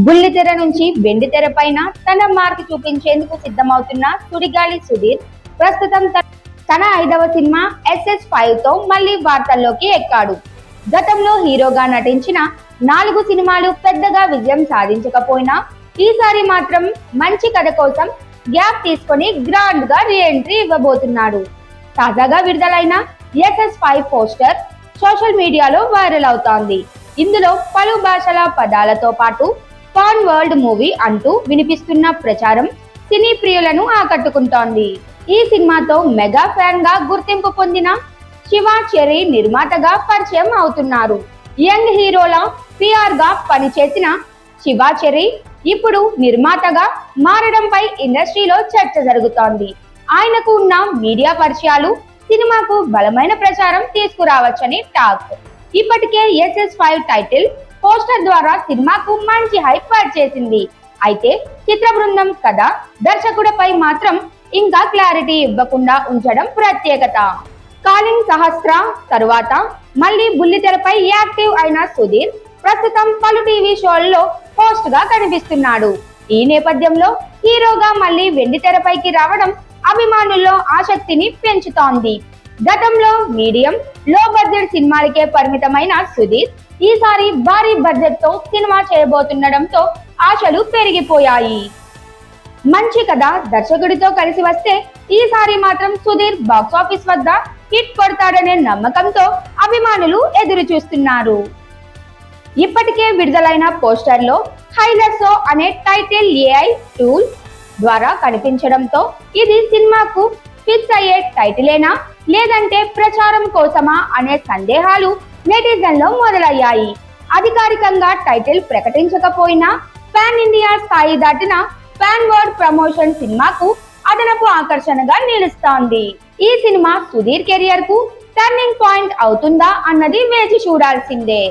బుల్లితెర నుంచి వెండితెర పైన తన మార్క్ చూపించేందుకు సిద్ధమవుతున్న సుడిగాలి సుధీర్ ప్రస్తుతం తన 5వ సినిమా SS5 తో మళ్ళీ వార్తల్లోకి ఎక్కాడు. గతంలో హీరోగా నటించిన 4 సినిమాలు పెద్దగా విజయం సాధించకపోయినా ఈసారి మాత్రం మంచి కథ కోసం గ్యాప్ తీసుకొని గ్రాండ్ గా రీ ఎంట్రీ ఇవ్వబోతున్నాడు. తాజాగా విడుదలైన SS5 పోస్టర్ సోషల్ మీడియాలో వైరల్ అవుతోంది. ఇందులో పలు భాషల పదాలతో పాటు ఫన్ వరల్డ్ మూవీ అంటూ వినిపిస్తున్న ప్రచారం సినీ ప్రియులను ఆకట్టుకుంటోంది. ఈ సినిమాతో మెగా ఫ్యాన్ గా గుర్తింపు పొందిన శివ చెర్రీ నిర్మాతగా పరిచయం అవుతున్నారు. యంగ్ హీరోల PR గా పనిచేసిన శివ చెర్రీ ఇప్పుడు నిర్మాతగా మారడంపై ఇండస్ట్రీలో చర్చ జరుగుతోంది. ఆయనకు ఉన్న మీడియా పరిచయాలు సినిమాకు బలమైన ప్రచారం తీసుకురావచ్చని టాక్. ఇప్పటికే SS5 టైటిల్ పోస్టర్ ద్వారా సినిమాకు మంచి హైప్ చేసింది. అయితే చిత్ర బృందం కథ దర్శకుడిపై మాత్రం ఇంకా క్లారిటీ ఇవ్వకుండా ఉంచడం ప్రత్యేకత. కాలింగ్ సహస్ర తరువాత మళ్ళీ బుల్లితెరపై యాక్టివ్ అయిన సుధీర్ ప్రస్తుతం పలు టీవీ షోల్లో హోస్ట్ గా కనిపిస్తున్నాడు. ఈ నేపథ్యంలో హీరోగా మళ్ళీ వెండితెరపైకి రావడం అభిమానుల్లో ఆసక్తిని పెంచుతోంది. గతంలో మీడియం, లో బడ్జెట్ సినిమాలకే పరిమితమైన సుధీర్ ఈసారి భారీ బడ్జెట్ తో సినిమా చేయబోతుండడంతో ఆశలు పెరిగిపోయాయి. మంచి కథ దర్శకుడితో కలిసి వస్తే ఈసారి మాత్రం సుధీర్ బాక్సాఫీస్ వద్ద హిట్ కొడతాడనే నమ్మకంతో అభిమానులు ఎదురు చూస్తున్నారు. ఇప్పటికే విడుదలైన పోస్టర్ లో హైలర్సో అనే టైటిల్ AI టూల్ ద్వారా కనిపించడంతో ఇది సినిమాకు ఫిక్స్ అయ్యే టైటిలేనా లేదంటే ప్రచారం కోసమా అనే సందేహాలు నెటిజన్లో మొదలయ్యాయి. అధికారికంగా టైటిల్ ప్రకటించకపోయినా పాన్ ఇండియా స్థాయి దాటిన ఫ్యాన్ వర్డ్ ప్రమోషన్ సినిమాకు అదనపు ఆకర్షణగా నిలుస్తోంది. ఈ సినిమా సుధీర్ కెరియర్ కు టర్నింగ్ పాయింట్ అవుతుందా అన్నది వేచి చూడాల్సిందే.